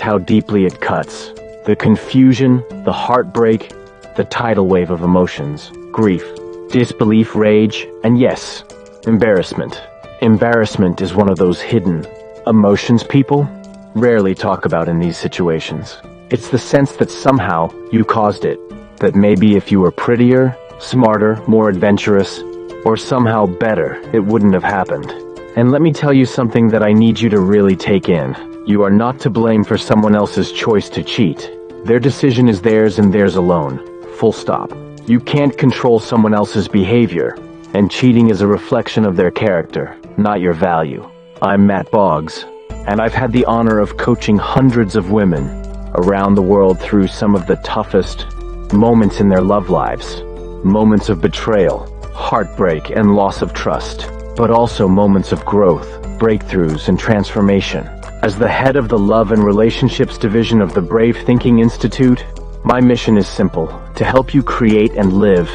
how deeply it cuts. The confusion, the heartbreak, the tidal wave of emotions, grief, disbelief, rage, and yes, embarrassment. Embarrassment is one of those hidden emotions people rarely talk about in these situations. It's the sense that somehow you caused it, that maybe if you were prettier, smarter, more adventurous, or somehow better, it wouldn't have happened. And let me tell you something that I need you to really take in. You are not to blame for someone else's choice to cheat. Their decision is theirs and theirs alone. Full stop. You can't control someone else's behavior, and cheating is a reflection of their character, not your value. I'm Mat Boggs, and I've had the honor of coaching hundreds of women around the world through some of the toughest moments in their love lives. Moments of betrayal, heartbreak, and loss of trust, but also moments of growth, breakthroughs, and transformation. As the head of the Love and Relationships Division of the Brave Thinking Institute, my mission is simple: to help you create and live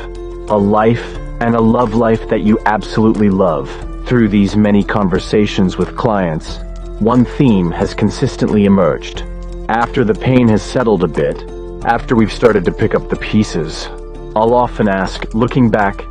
a life and a love life that you absolutely love. Through these many conversations with clients, one theme has consistently emerged. After the pain has settled a bit, after we've started to pick up the pieces, I'll often ask, looking back,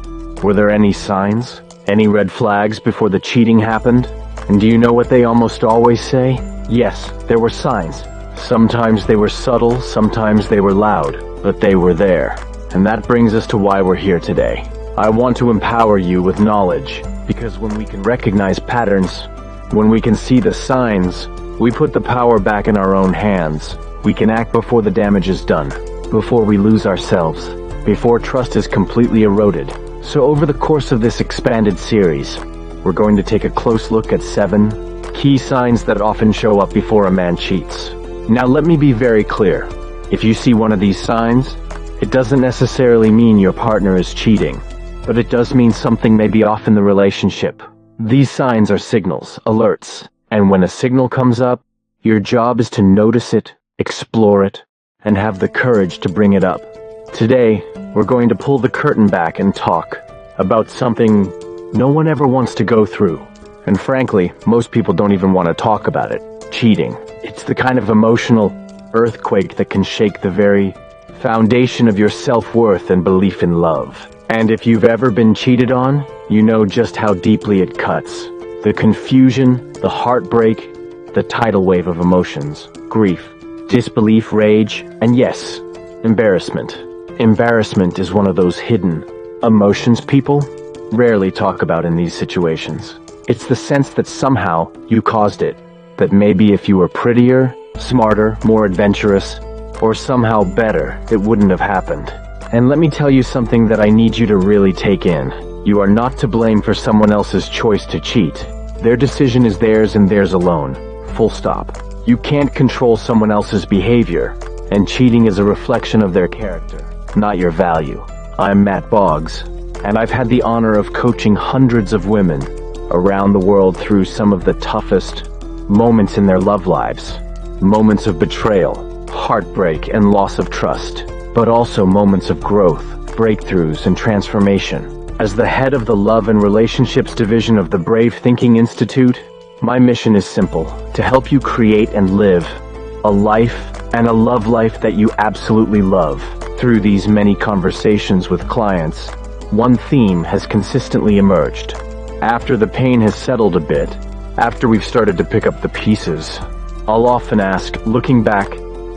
were there any signs, any red flags before the cheating happened? And do you know what they almost always say? Yes, there were signs. Sometimes they were subtle, sometimes they were loud, but they were there. And that brings us to why we're here today. I want to empower you with knowledge, because when we can recognize patterns, when we can see the signs, we put the power back in our own hands. We can act before the damage is done, before we lose ourselves, before trust is completely eroded. So over the course of this expanded series, we're going to take a close look at 7 key signs that often show up before a man cheats. Now let me be very clear. If you see one of these signs, it doesn't necessarily mean your partner is cheating, but it does mean something may be off in the relationship. These signs are signals, alerts, and when a signal comes up, your job is to notice it, explore it, and have the courage to bring it up. Today, we're going to pull the curtain back and talk about something no one ever wants to go through. And frankly, most people don't even want to talk about it. Cheating. It's the kind of emotional earthquake that can shake the very foundation of your self-worth and belief in love. And if you've ever been cheated on, you know just how deeply it cuts. The confusion, the heartbreak, the tidal wave of emotions, grief, disbelief, rage, and yes, embarrassment. Embarrassment is one of those hidden emotions people rarely talk about in these situations. It's the sense that somehow you caused it, that maybe if you were prettier, smarter, more adventurous, or somehow better, it wouldn't have happened. And let me tell you something that I need you to really take in. You are not to blame for someone else's choice to cheat. Their decision is theirs and theirs alone. Full stop. You can't control someone else's behavior, and cheating is a reflection of their character, not your value. I'm Mat Boggs, and I've had the honor of coaching hundreds of women around the world through some of the toughest moments in their love lives. Moments of betrayal, heartbreak, and loss of trust, but also moments of growth, breakthroughs, and transformation. As the head of the Love and Relationships Division of the Brave Thinking Institute, my mission is simple: to help you create and live a life and a love life that you absolutely love. Through these many conversations with clients, one theme has consistently emerged. After the pain has settled a bit, after we've started to pick up the pieces, I'll often ask, looking back,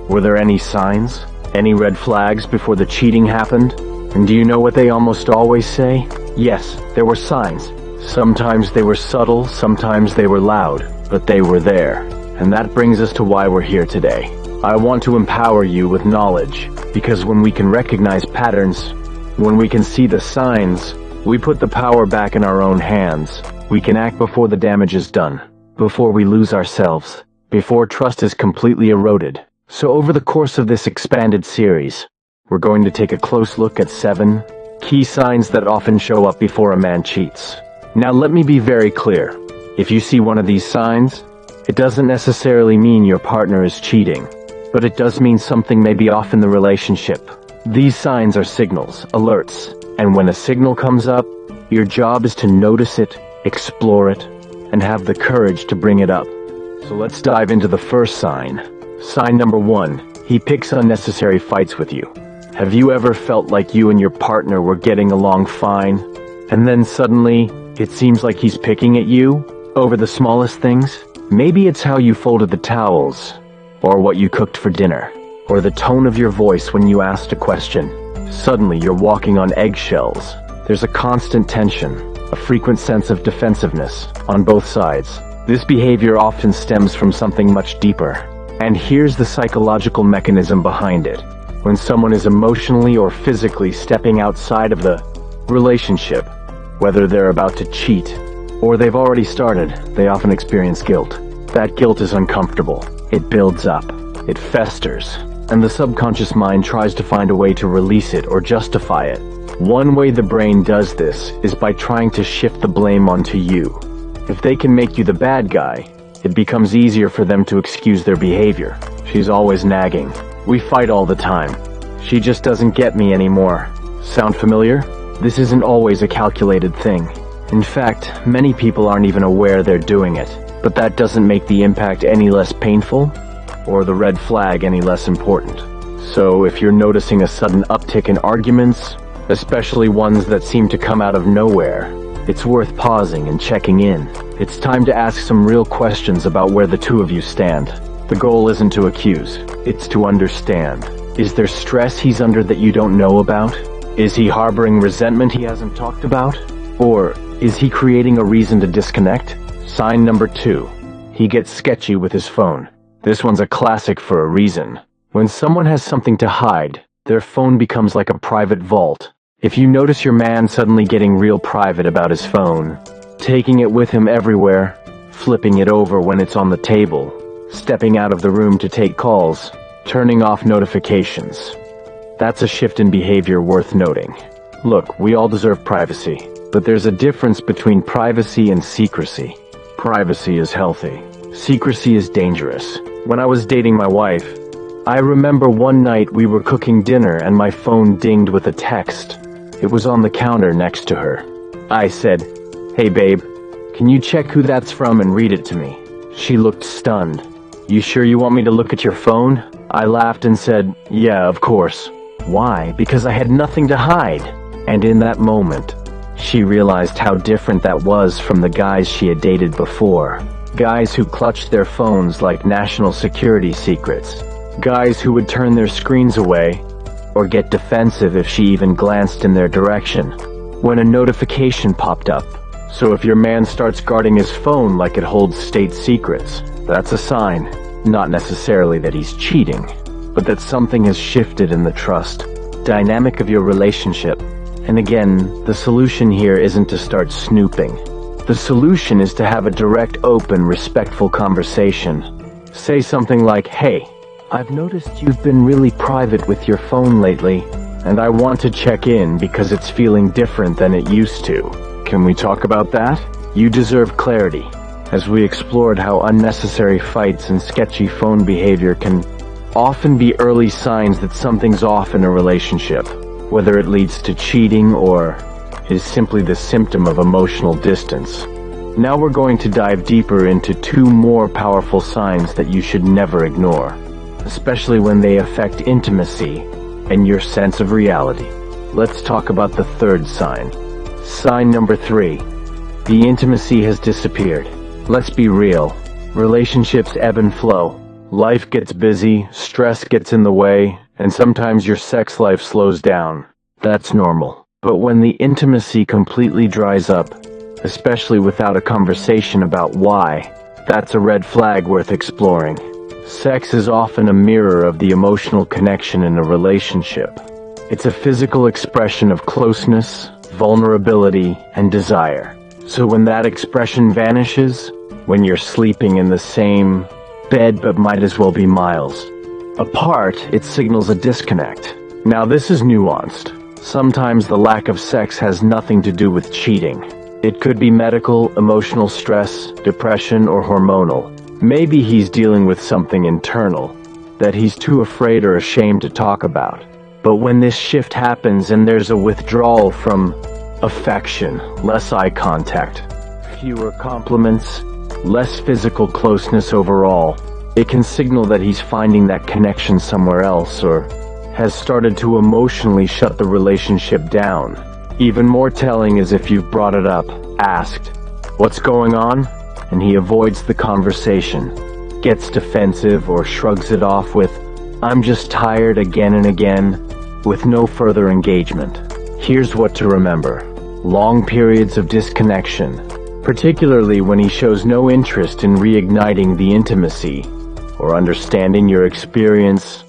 were there any signs, any red flags before the cheating happened? And do you know what they almost always say? Yes, there were signs. Sometimes they were subtle, sometimes they were loud, but they were there. And that brings us to why we're here today. I want to empower you with knowledge, because when we can recognize patterns, when we can see the signs, we put the power back in our own hands. We can act before the damage is done, before we lose ourselves, before trust is completely eroded. So over the course of this expanded series, we're going to take a close look at 7 key signs that often show up before a man cheats. Now let me be very clear. If you see one of these signs, it doesn't necessarily mean your partner is cheating, but it does mean something may be off in the relationship. These signs are signals, alerts, and when a signal comes up, your job is to notice it, explore it, and have the courage to bring it up. So let's dive into the first sign. Sign number 1. He picks unnecessary fights with you. Have you ever felt like you and your partner were getting along fine, and then suddenly, it seems like he's picking at you over the smallest things? Maybe it's how you folded the towels, or what you cooked for dinner, or the tone of your voice when you asked a question. Suddenly, you're walking on eggshells. There's a constant tension, a frequent sense of defensiveness on both sides. This behavior often stems from something much deeper. And here's the psychological mechanism behind it. When someone is emotionally or physically stepping outside of the relationship, whether they're about to cheat or they've already started, they often experience guilt. That guilt is uncomfortable. It builds up. It festers. And the subconscious mind tries to find a way to release it or justify it. One way the brain does this is by trying to shift the blame onto you. If they can make you the bad guy, it becomes easier for them to excuse their behavior. She's always nagging. We fight all the time. She just doesn't get me anymore. Sound familiar? This isn't always a calculated thing. In fact, many people aren't even aware they're doing it. But that doesn't make the impact any less painful, or the red flag any less important. So if you're noticing a sudden uptick in arguments, especially ones that seem to come out of nowhere, it's worth pausing and checking in. It's time to ask some real questions about where the two of you stand. The goal isn't to accuse, it's to understand. Is there stress he's under that you don't know about? Is he harboring resentment he hasn't talked about? Or is he creating a reason to disconnect? Sign number 2. He gets sketchy with his phone. This one's a classic for a reason. When someone has something to hide, their phone becomes like a private vault. If you notice your man suddenly getting real private about his phone, taking it with him everywhere, flipping it over when it's on the table, stepping out of the room to take calls, turning off notifications, that's a shift in behavior worth noting. Look, we all deserve privacy, but there's a difference between privacy and secrecy. Privacy is healthy. Secrecy is dangerous. When I was dating my wife, I remember one night we were cooking dinner and my phone dinged with a text. It was on the counter next to her. I said, "Hey babe, can you check who that's from and read it to me?" She looked stunned. "You sure you want me to look at your phone?" I laughed and said, "Yeah, of course." Why? Because I had nothing to hide. And in that moment, she realized how different that was from the guys she had dated before. Guys who clutched their phones like national security secrets. Guys who would turn their screens away or get defensive if she even glanced in their direction when a notification popped up. So if your man starts guarding his phone like it holds state secrets, that's a sign. Not necessarily that he's cheating, but that something has shifted in the trust dynamic of your relationship. And again, the solution here isn't to start snooping. The solution is to have a direct, open, respectful conversation. Say something like, "Hey, I've noticed you've been really private with your phone lately, and I want to check in because it's feeling different than it used to. Can we talk about that?" You deserve clarity. As we explored how unnecessary fights and sketchy phone behavior can often be early signs that something's off in a relationship, whether it leads to cheating or is simply the symptom of emotional distance. Now we're going to dive deeper into 2 more powerful signs that you should never ignore, especially when they affect intimacy and your sense of reality. Let's talk about the 3rd sign. Sign number 3. The intimacy has disappeared. Let's be real. Relationships ebb and flow. Life gets busy, stress gets in the way, and sometimes your sex life slows down. That's normal. But when the intimacy completely dries up, especially without a conversation about why, that's a red flag worth exploring. Sex is often a mirror of the emotional connection in a relationship. It's a physical expression of closeness, vulnerability, and desire. So when that expression vanishes, when you're sleeping in the same bed but might as well be miles apart, it signals a disconnect. Now this is nuanced. Sometimes the lack of sex has nothing to do with cheating. It could be medical, emotional stress, depression, or hormonal. Maybe he's dealing with something internal that he's too afraid or ashamed to talk about. But when this shift happens and there's a withdrawal from affection, less eye contact, fewer compliments, less physical closeness overall, It can signal that he's finding that connection somewhere else or has started to emotionally shut the relationship down. Even more telling is if you've brought it up, asked, "What's going on?" and he avoids the conversation, gets defensive or shrugs it off with, "I'm just tired," again and again, with no further engagement. Here's what to remember. Long periods of disconnection, particularly when he shows no interest in reigniting the intimacy or understanding your experience,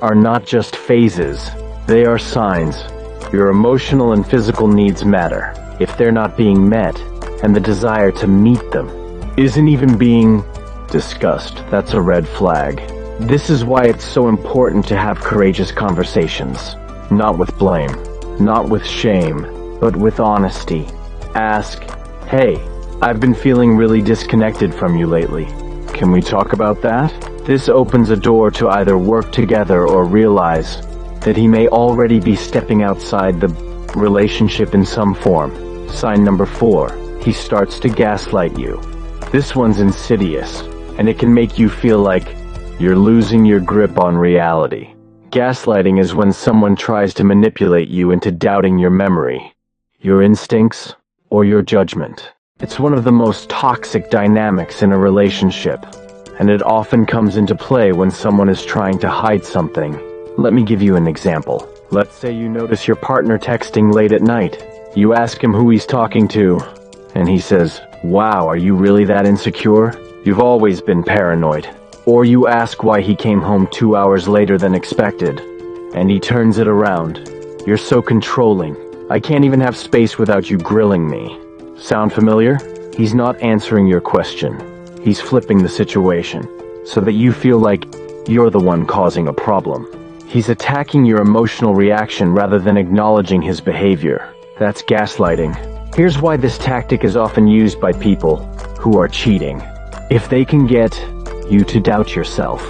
are not just phases, they are signs. Your emotional and physical needs matter. If they're not being met, and the desire to meet them isn't even being discussed, that's a red flag. This is why it's so important to have courageous conversations. Not with blame, not with shame, but with honesty. Ask, "Hey, I've been feeling really disconnected from you lately. Can we talk about that?" This opens a door to either work together or realize that he may already be stepping outside the relationship in some form. Sign number 4, he starts to gaslight you. This one's insidious, and it can make you feel like you're losing your grip on reality. Gaslighting is when someone tries to manipulate you into doubting your memory, your instincts, or your judgment. It's one of the most toxic dynamics in a relationship, and it often comes into play when someone is trying to hide something. Let me give you an example. Let's say you notice your partner texting late at night. You ask him who he's talking to, and he says, "Wow, are you really that insecure? You've always been paranoid." Or you ask why he came home 2 hours later than expected, and he turns it around. "You're so controlling. I can't even have space without you grilling me." Sound familiar? He's not answering your question. He's flipping the situation, so that you feel like you're the one causing a problem. He's attacking your emotional reaction rather than acknowledging his behavior. That's gaslighting. Here's why this tactic is often used by people who are cheating. If they can get you to doubt yourself,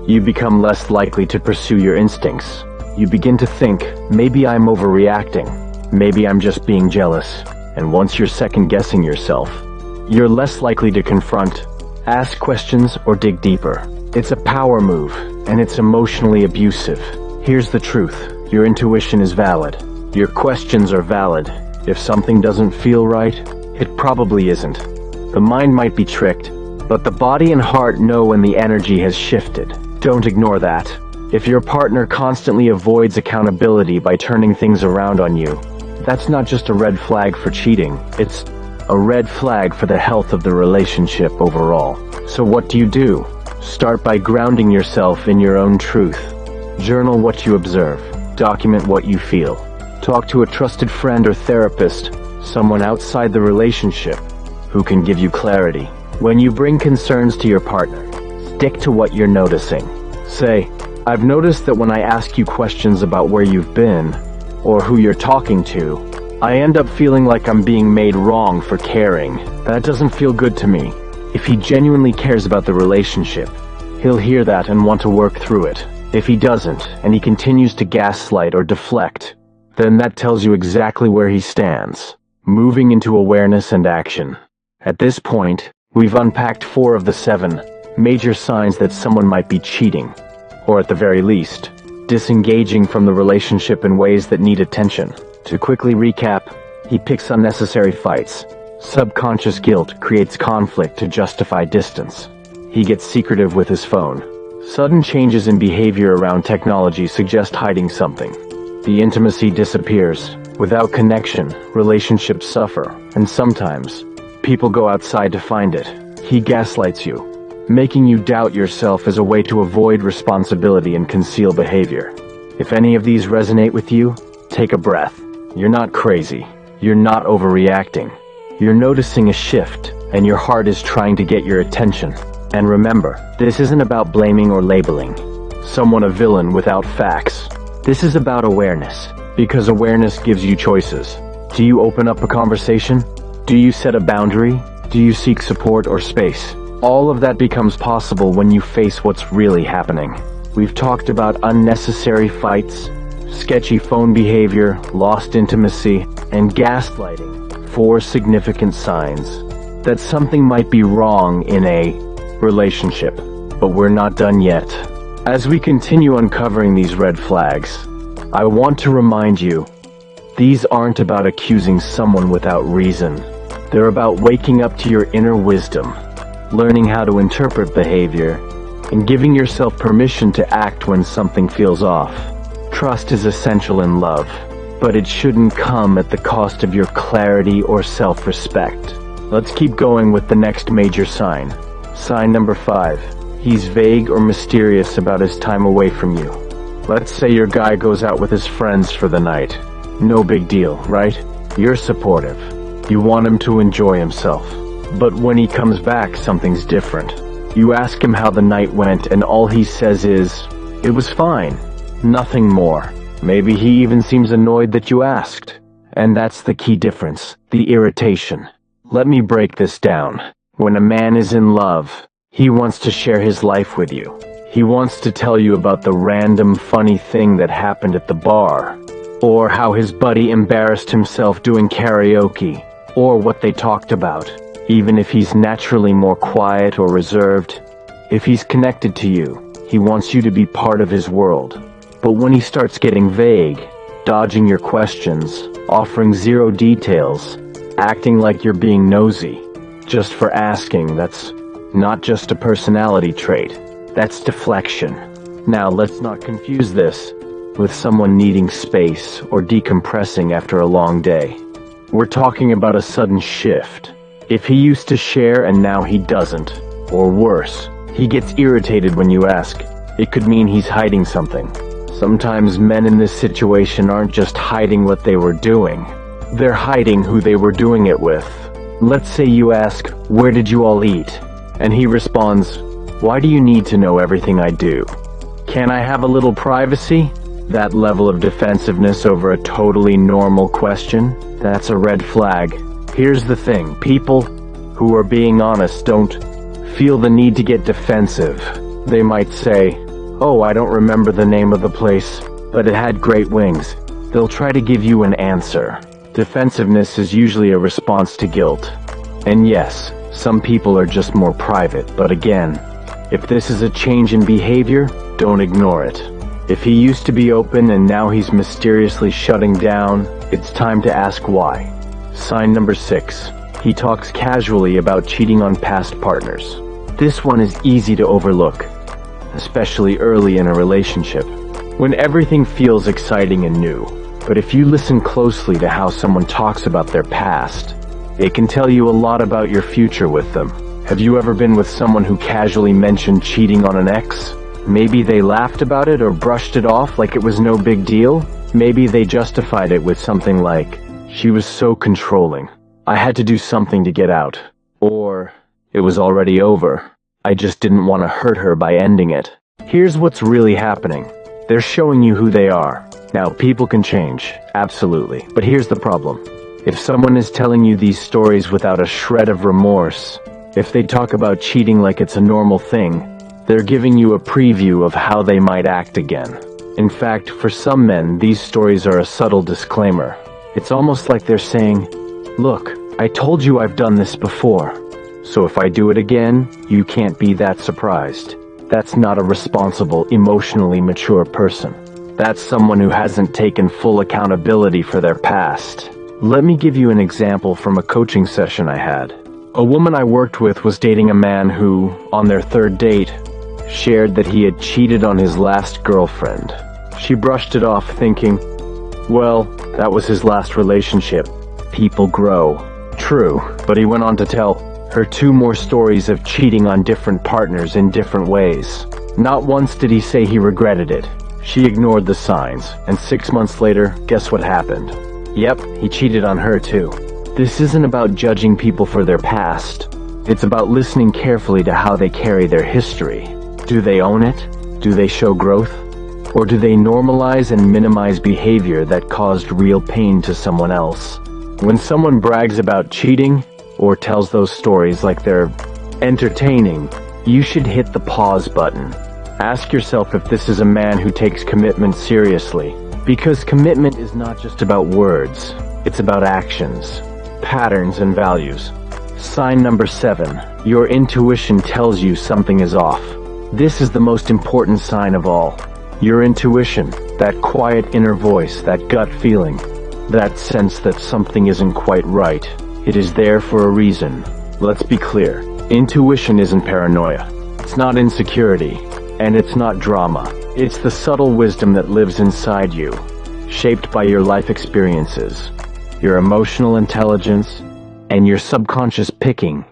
you become less likely to pursue your instincts. You begin to think, maybe I'm overreacting, maybe I'm just being jealous. And once you're second-guessing yourself, you're less likely to confront, ask questions, or dig deeper. It's a power move, and it's emotionally abusive. Here's the truth. Your intuition is valid. Your questions are valid. If something doesn't feel right, it probably isn't. The mind might be tricked, but the body and heart know when the energy has shifted. Don't ignore that. If your partner constantly avoids accountability by turning things around on you, that's not just a red flag for cheating, it's a red flag for the health of the relationship overall. So what do? Start by grounding yourself in your own truth. Journal what you observe. Document what you feel. Talk to a trusted friend or therapist, someone outside the relationship, who can give you clarity. When you bring concerns to your partner, stick to what you're noticing. Say, "I've noticed that when I ask you questions about where you've been, or who you're talking to, I end up feeling like I'm being made wrong for caring. That doesn't feel good to me." If he genuinely cares about the relationship, he'll hear that and want to work through it. If he doesn't, and he continues to gaslight or deflect, then that tells you exactly where he stands. Moving into awareness and action. At this point, we've unpacked 4 of the 7 major signs that someone might be cheating, or at the very least, disengaging from the relationship in ways that need attention. To quickly recap, he picks unnecessary fights. Subconscious guilt creates conflict to justify distance. He gets secretive with his phone. Sudden changes in behavior around technology suggest hiding something. The intimacy disappears. Without connection, relationships suffer, and sometimes, people go outside to find it. He gaslights you, making you doubt yourself as a way to avoid responsibility and conceal behavior. If any of these resonate with you, take a breath. You're not crazy. You're not overreacting. You're noticing a shift, and your heart is trying to get your attention. And remember, this isn't about blaming or labeling someone a villain without facts. This is about awareness, because awareness gives you choices. Do you open up a conversation? Do you set a boundary? Do you seek support or space? All of that becomes possible when you face what's really happening. We've talked about unnecessary fights, sketchy phone behavior, lost intimacy, and gaslighting. 4 significant signs that something might be wrong in a relationship. But we're not done yet. As we continue uncovering these red flags, I want to remind you, these aren't about accusing someone without reason. They're about waking up to your inner wisdom, learning how to interpret behavior, and giving yourself permission to act when something feels off. Trust is essential in love, but it shouldn't come at the cost of your clarity or self-respect. Let's keep going with the next major sign. Sign number 5. He's vague or mysterious about his time away from you. Let's say your guy goes out with his friends for the night. No big deal, right? You're supportive. You want him to enjoy himself. But when he comes back, something's different. You ask him how the night went, and all he says is, "It was fine." Nothing more. Maybe he even seems annoyed that you asked. And that's the key difference, the irritation. Let me break this down. When a man is in love, he wants to share his life with you. He wants to tell you about the random funny thing that happened at the bar, or how his buddy embarrassed himself doing karaoke, or what they talked about. Even if he's naturally more quiet or reserved, if he's connected to you, he wants you to be part of his world. But when he starts getting vague, dodging your questions, offering zero details, acting like you're being nosy, just for asking, that's not just a personality trait, that's deflection. Now let's not confuse this with someone needing space or decompressing after a long day. We're talking about a sudden shift. If he used to share and now he doesn't, or worse, he gets irritated when you ask, it could mean he's hiding something. Sometimes men in this situation aren't just hiding what they were doing, they're hiding who they were doing it with. Let's say you ask, "Where did you all eat?" And he responds, "Why do you need to know everything I do? Can I have a little privacy?" That level of defensiveness over a totally normal question, that's a red flag. Here's the thing, people who are being honest don't feel the need to get defensive. They might say, "Oh, I don't remember the name of the place, but it had great wings." They'll try to give you an answer. Defensiveness is usually a response to guilt. And yes, some people are just more private, but again, if this is a change in behavior, don't ignore it. If he used to be open and now he's mysteriously shutting down, it's time to ask why. Sign number 6. He talks casually about cheating on past partners. This one is easy to overlook, especially early in a relationship, when everything feels exciting and new. But if you listen closely to how someone talks about their past, it can tell you a lot about your future with them. Have you ever been with someone who casually mentioned cheating on an ex? Maybe they laughed about it or brushed it off like it was no big deal. Maybe they justified it with something like, "She was so controlling. I had to do something to get out." Or, "It was already over. I just didn't want to hurt her by ending it." Here's what's really happening. They're showing you who they are. Now, people can change, absolutely. But here's the problem. If someone is telling you these stories without a shred of remorse, if they talk about cheating like it's a normal thing, they're giving you a preview of how they might act again. In fact, for some men, these stories are a subtle disclaimer. It's almost like they're saying, "Look, I told you I've done this before. So if I do it again, you can't be that surprised." That's not a responsible, emotionally mature person. That's someone who hasn't taken full accountability for their past. Let me give you an example from a coaching session I had. A woman I worked with was dating a man who, on their third date, shared that he had cheated on his last girlfriend. She brushed it off thinking, well, that was his last relationship. People grow. True, but he went on to tell her 2 more stories of cheating on different partners in different ways. Not once did he say he regretted it. She ignored the signs, and 6 months later, guess what happened? Yep, he cheated on her too. This isn't about judging people for their past. It's about listening carefully to how they carry their history. Do they own it? Do they show growth? Or do they normalize and minimize behavior that caused real pain to someone else? When someone brags about cheating, or tells those stories like they're entertaining, you should hit the pause button. Ask yourself if this is a man who takes commitment seriously. Because commitment is not just about words, it's about actions, patterns, and values. Sign number 7. Your intuition tells you something is off. This is the most important sign of all. Your intuition, that quiet inner voice, that gut feeling, that sense that something isn't quite right. It is there for a reason. Let's be clear. Intuition isn't paranoia. It's not insecurity. And it's not drama. It's the subtle wisdom that lives inside you, shaped by your life experiences, your emotional intelligence, and your subconscious picking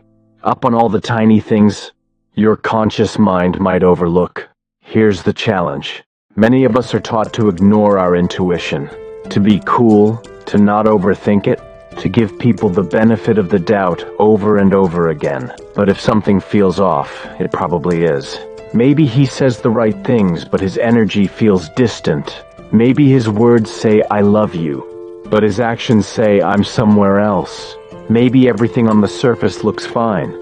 up on all the tiny things your conscious mind might overlook. Here's the challenge. Many of us are taught to ignore our intuition, to be cool, to not overthink it, to give people the benefit of the doubt over and over again. But if something feels off, it probably is. Maybe he says the right things, but his energy feels distant. Maybe his words say, "I love you," but his actions say, "I'm somewhere else." Maybe everything on the surface looks fine,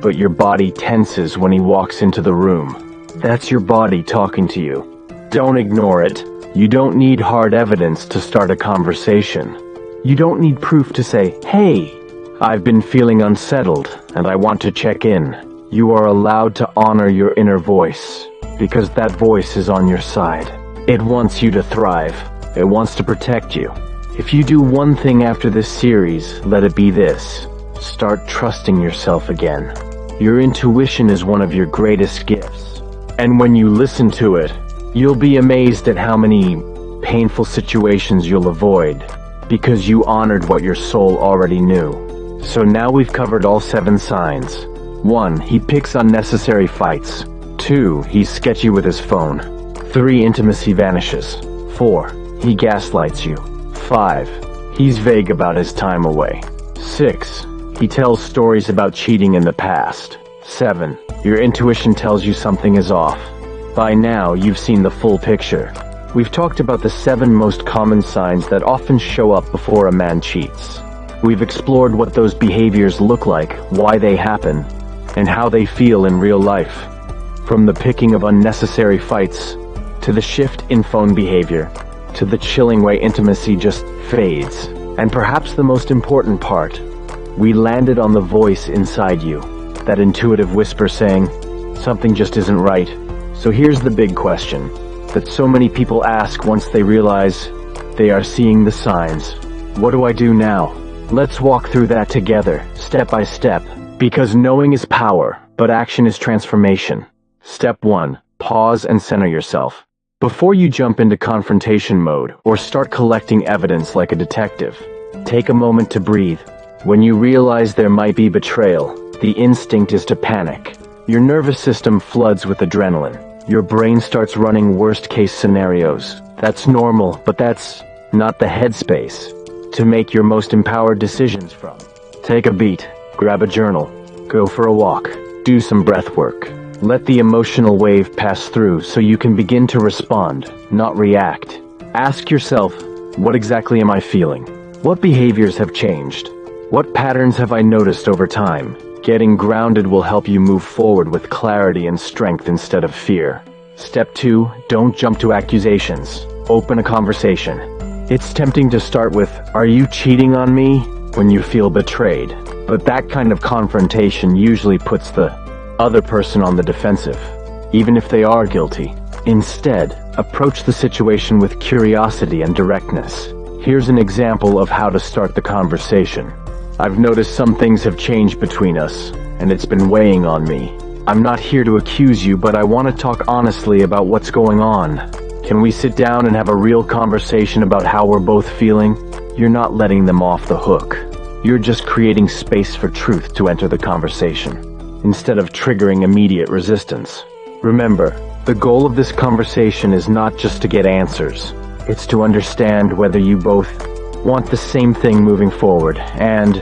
but your body tenses when he walks into the room. That's your body talking to you. Don't ignore it. You don't need hard evidence to start a conversation. You don't need proof to say, "Hey, I've been feeling unsettled, and I want to check in." You are allowed to honor your inner voice, because that voice is on your side. It wants you to thrive. It wants to protect you. If you do one thing after this series, let it be this. Start trusting yourself again. Your intuition is one of your greatest gifts. And when you listen to it, you'll be amazed at how many painful situations you'll avoid, because you honored what your soul already knew. So now we've covered all 7 signs. 1. He picks unnecessary fights. 2. He's sketchy with his phone. 3. Intimacy vanishes. 4. He gaslights you. 5. He's vague about his time away. 6. He tells stories about cheating in the past. 7. Your intuition tells you something is off. By now, you've seen the full picture. We've talked about the 7 most common signs that often show up before a man cheats. We've explored what those behaviors look like, why they happen, and how they feel in real life. From the picking of unnecessary fights, to the shift in phone behavior, to the chilling way intimacy just fades. And perhaps the most important part, we landed on the voice inside you, that intuitive whisper saying, something just isn't right. So here's the big question that so many people ask once they realize they are seeing the signs. What do I do now? Let's walk through that together, step by step. Because knowing is power, but action is transformation. Step 1. Pause and center yourself. Before you jump into confrontation mode or start collecting evidence like a detective, take a moment to breathe. When you realize there might be betrayal, the instinct is to panic. Your nervous system floods with adrenaline. Your brain starts running worst-case scenarios. That's normal, but that's not the headspace to make your most empowered decisions from. Take a beat. Grab a journal, go for a walk, do some breath work. Let the emotional wave pass through so you can begin to respond, not react. Ask yourself, what exactly am I feeling? What behaviors have changed? What patterns have I noticed over time? Getting grounded will help you move forward with clarity and strength instead of fear. Step 2, don't jump to accusations. Open a conversation. It's tempting to start with, "Are you cheating on me?" when you feel betrayed. But that kind of confrontation usually puts the other person on the defensive, even if they are guilty. Instead, approach the situation with curiosity and directness. Here's an example of how to start the conversation. "I've noticed some things have changed between us, and it's been weighing on me. I'm not here to accuse you, but I want to talk honestly about what's going on. Can we sit down and have a real conversation about how we're both feeling?" You're not letting them off the hook. You're just creating space for truth to enter the conversation, instead of triggering immediate resistance. Remember, the goal of this conversation is not just to get answers. It's to understand whether you both want the same thing moving forward, and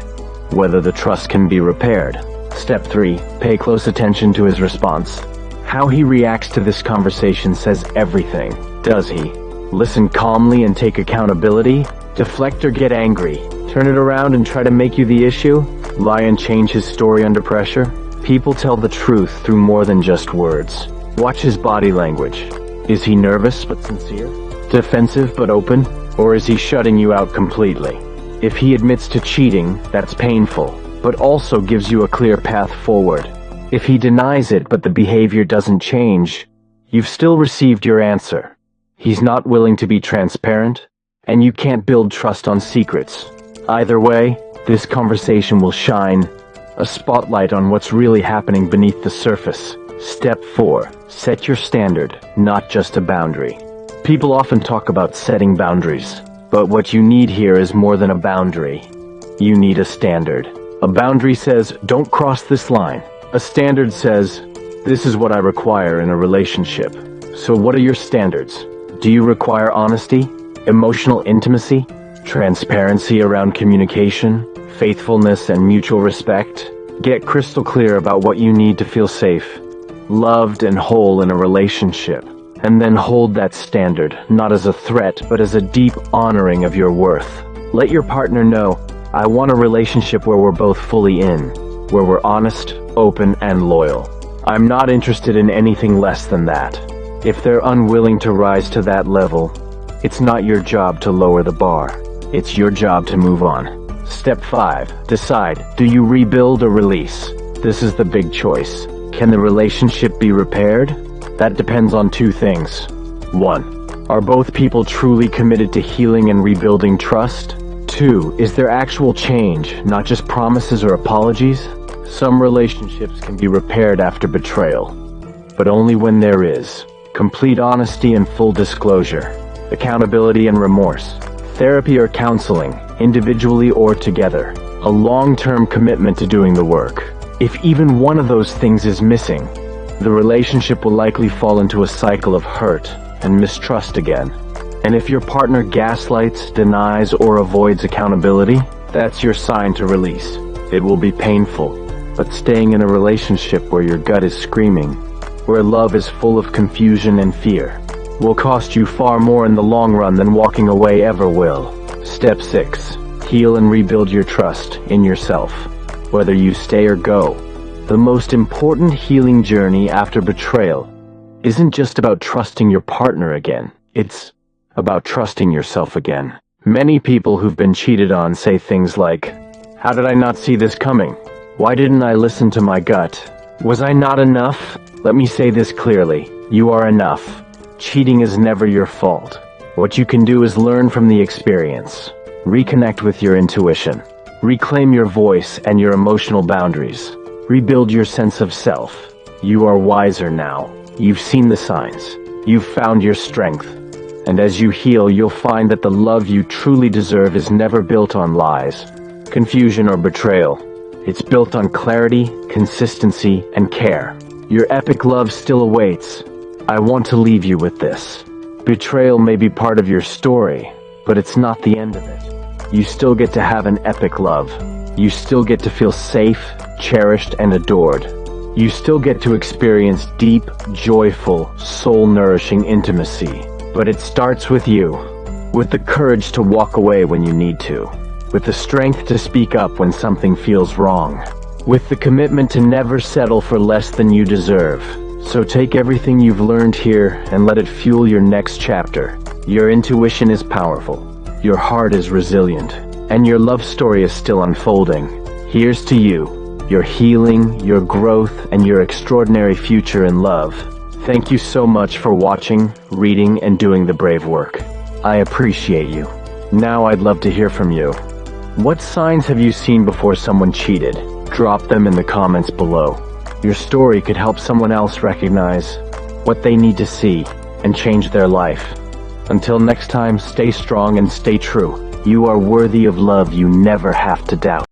whether the trust can be repaired. Step 3. Pay close attention to his response. How he reacts to this conversation says everything. Does he listen calmly and take accountability? Deflect or get angry? Turn it around and try to make you the issue? Lie and change his story under pressure? People tell the truth through more than just words. Watch his body language. Is he nervous but sincere? Defensive but open? Or is he shutting you out completely? If he admits to cheating, that's painful, but also gives you a clear path forward. If he denies it but the behavior doesn't change, you've still received your answer. He's not willing to be transparent, and you can't build trust on secrets. Either way, this conversation will shine a spotlight on what's really happening beneath the surface. Step 4. Set your standard, not just a boundary. People often talk about setting boundaries, but what you need here is more than a boundary. You need a standard. A boundary says, don't cross this line. A standard says, this is what I require in a relationship. So what are your standards? Do you require honesty, emotional intimacy, transparency around communication, faithfulness and mutual respect? Get crystal clear about what you need to feel safe, loved and whole in a relationship. And then hold that standard, not as a threat, but as a deep honoring of your worth. Let your partner know, I want a relationship where we're both fully in, where we're honest, open, and loyal. I'm not interested in anything less than that. If they're unwilling to rise to that level, it's not your job to lower the bar. It's your job to move on. Step 5. Decide, do you rebuild or release? This is the big choice. Can the relationship be repaired? That depends on two things. 1. Are both people truly committed to healing and rebuilding trust? 2. Is there actual change, not just promises or apologies? Some relationships can be repaired after betrayal, but only when there is complete honesty and full disclosure, accountability and remorse, therapy or counseling, individually or together, a long-term commitment to doing the work. If even one of those things is missing, the relationship will likely fall into a cycle of hurt and mistrust again. And if your partner gaslights, denies, or avoids accountability, that's your sign to release. It will be painful, but staying in a relationship where your gut is screaming, where love is full of confusion and fear, will cost you far more in the long run than walking away ever will. Step 6. Heal and rebuild your trust in yourself, whether you stay or go. The most important healing journey after betrayal isn't just about trusting your partner again. It's about trusting yourself again. Many people who've been cheated on say things like, how did I not see this coming? Why didn't I listen to my gut? Was I not enough? Let me say this clearly. You are enough. Cheating is never your fault. What you can do is learn from the experience. Reconnect with your intuition. Reclaim your voice and your emotional boundaries. Rebuild your sense of self. You are wiser now. You've seen the signs. You've found your strength. And as you heal, you'll find that the love you truly deserve is never built on lies, confusion, or betrayal. It's built on clarity, consistency, and care. Your epic love still awaits. I want to leave you with this. Betrayal may be part of your story, but it's not the end of it. You still get to have an epic love. You still get to feel safe, cherished, and adored. You still get to experience deep, joyful, soul-nourishing intimacy. But it starts with you, with the courage to walk away when you need to, with the strength to speak up when something feels wrong, with the commitment to never settle for less than you deserve. So take everything you've learned here and let it fuel your next chapter. Your intuition is powerful, your heart is resilient, and your love story is still unfolding. Here's to you, your healing, your growth, and your extraordinary future in love. Thank you so much for watching, reading, and doing the brave work. I appreciate you. Now I'd love to hear from you. What signs have you seen before someone cheated? Drop them in the comments below. Your story could help someone else recognize what they need to see and change their life. Until next time, stay strong and stay true. You are worthy of love you never have to doubt.